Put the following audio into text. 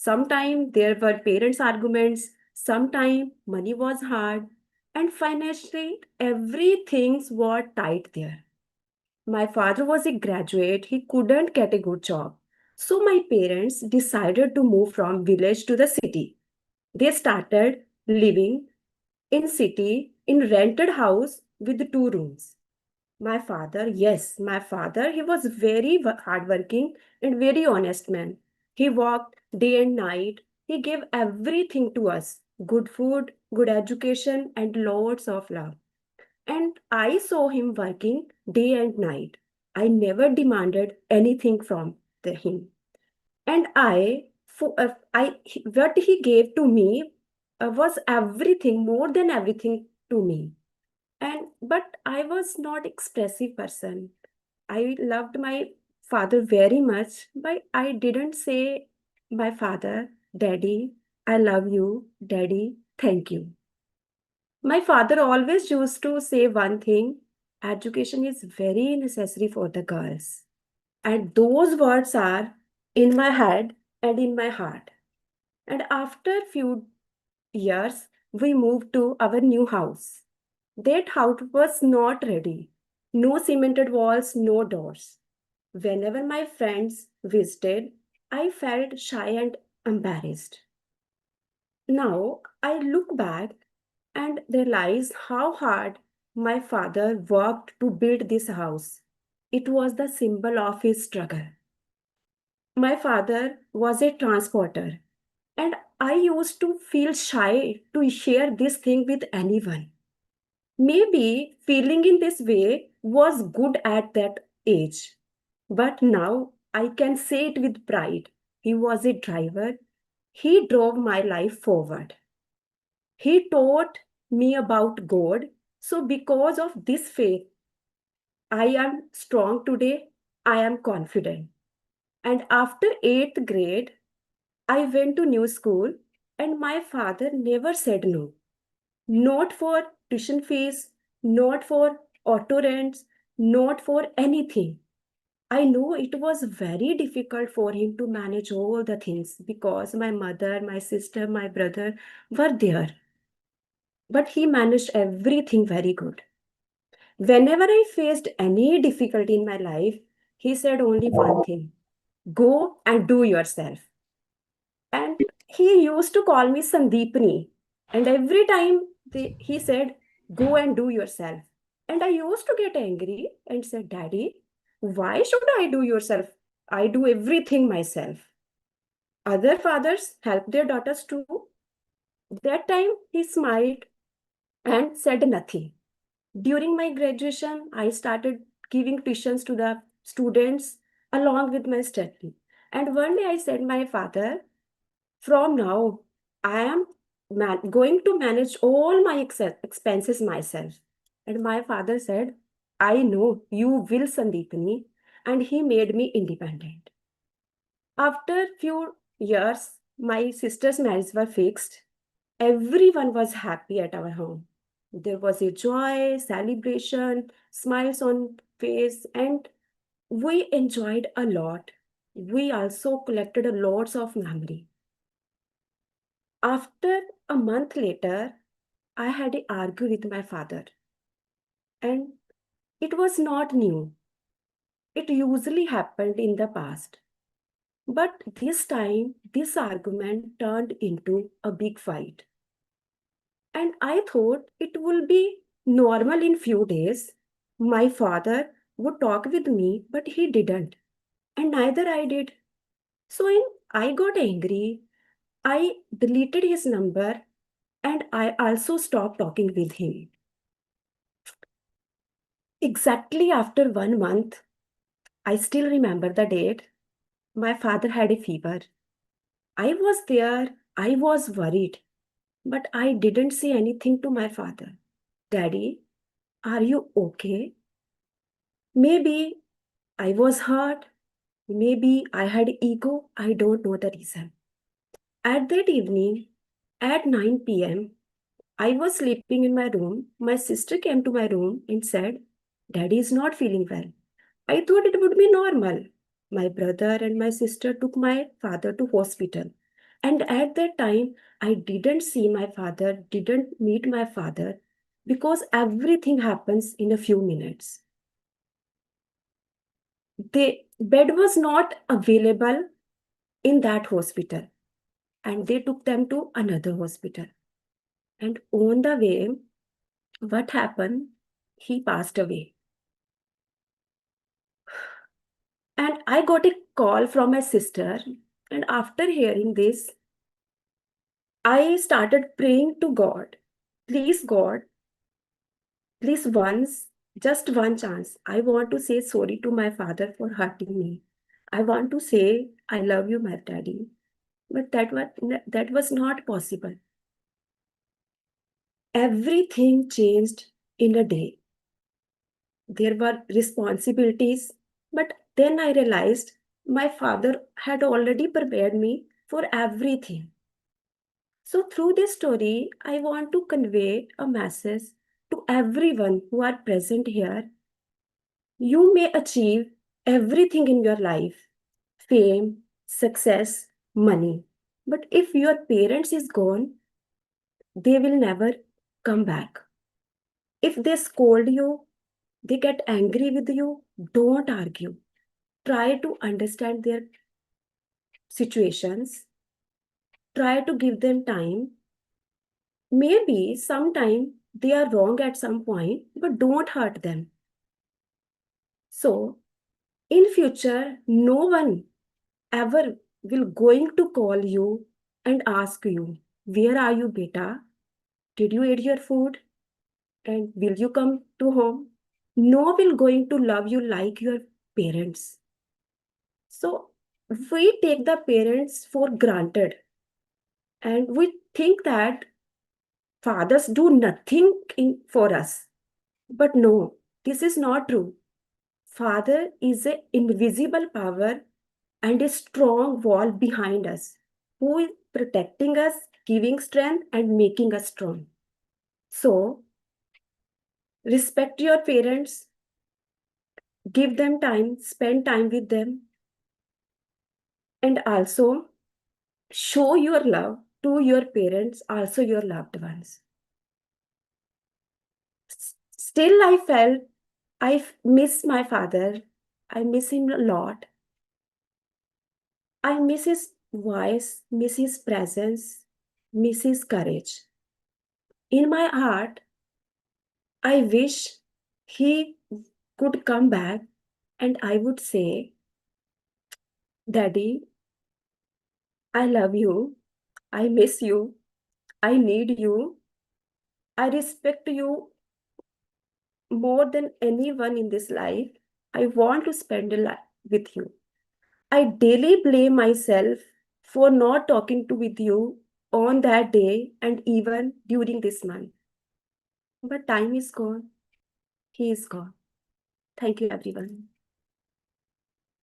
Sometimes there were parents' arguments, sometimes money was hard, and financially everything was tight there. My father was a graduate, he couldn't get a good job. So my parents decided to move from village to the city. They started living in city in rented house with two rooms. My father, yes, my father, he was very hardworking and very honest man. He worked day and night. He gave everything to us, good food, good education, and lots of love. And I saw him working day and night. I never demanded anything from him. And what he gave to me was everything, more than everything to me. And but I was not expressive person. I loved my father very much, but I didn't say my father, Daddy, I love you, Daddy, thank you. My father always used to say one thing: education is very necessary for the girls. And those words are in my head and in my heart. And after few years, we moved to our new house. That house was not ready. No cemented walls, no doors. Whenever my friends visited, I felt shy and embarrassed. Now I look back and realize how hard my father worked to build this house. It was the symbol of his struggle. My father was a transporter, and I used to feel shy to share this thing with anyone. Maybe feeling in this way was good at that age, but now I can say it with pride. He was a driver, he drove my life forward. He taught me about God. So, because of this faith, I am strong today, I am confident. And after 8th grade, I went to new school, and my father never said no. Not for tuition fees, not for auto rents, not for anything. I know it was very difficult for him to manage all the things because my mother, my sister, my brother were there. But he managed everything very good. Whenever I faced any difficulty in my life, he said only one thing: go and do yourself. And he used to call me Sandeepani. And every time he said, go and do yourself. And I used to get angry and said, Daddy, why should I do yourself? I do everything myself. Other fathers help their daughters too. That time he smiled and said nothing. During my graduation, I started giving tuitions to the students along with my study. And one day I said, my father, from now, I am going to manage all my expenses myself. And my father said, I know you will, Sandeepani. And he made me independent. After few years, my sister's marriage were fixed. Everyone was happy at our home. There was a joy, celebration, smiles on face, and we enjoyed a lot. We also collected a lots of memory. After a month later, I had a argue with my father, and it was not new. It usually happened in the past. But this time, this argument turned into a big fight. And I thought it will be normal in few days. My father would talk with me, but he didn't. And neither I did. So I got angry. I deleted his number and I also stopped talking with him. Exactly after 1 month, I still remember the date. My father had a fever. I was there, I was worried, but I didn't say anything to my father. Daddy, are you okay? Maybe I was hurt. Maybe I had ego. I don't know the reason. At that evening, at 9 p.m., I was sleeping in my room. My sister came to my room and said, Daddy is not feeling well. I thought it would be normal. My brother and my sister took my father to hospital. And at that time, I didn't see my father, didn't meet my father, because everything happens in a few minutes. The bed was not available in that hospital, and they took them to another hospital. And on the way, what happened? He passed away. And I got a call from my sister. And after hearing this, I started praying to God. Please, God, please once, just one chance. I want to say sorry to my father for hurting me. I want to say I love you, my daddy. But that was not possible. Everything changed in a day. There were responsibilities, but then I realized my father had already prepared me for everything. So, through this story, I want to convey a message to everyone who are present here. You may achieve everything in your life, fame, success, money. But if your parents is gone, they will never come back. If they scold you, they get angry with you, don't argue. Try to understand their situations, try to give them time. Maybe sometime they are wrong at some point, but don't hurt them. So, in future, no one ever will going to call you and ask you, where are you, beta? Did you eat your food? And will you come to home? No will going to love you like your parents. So we take the parents for granted and we think that fathers do nothing for us. But no, this is not true. Father is an invisible power and a strong wall behind us who is protecting us, giving strength, and making us strong. So, respect your parents, give them time, spend time with them, and also show your love to your parents, also your loved ones. Still, I felt miss my father. I miss him a lot. I miss his voice, miss his presence, miss his courage. In my heart, I wish he could come back and I would say, Daddy, I love you. I miss you. I need you. I respect you more than anyone in this life. I want to spend a life with you. I daily blame myself for not talking to with you on that day and even during this month. But time is gone. He is gone. Thank you, everyone.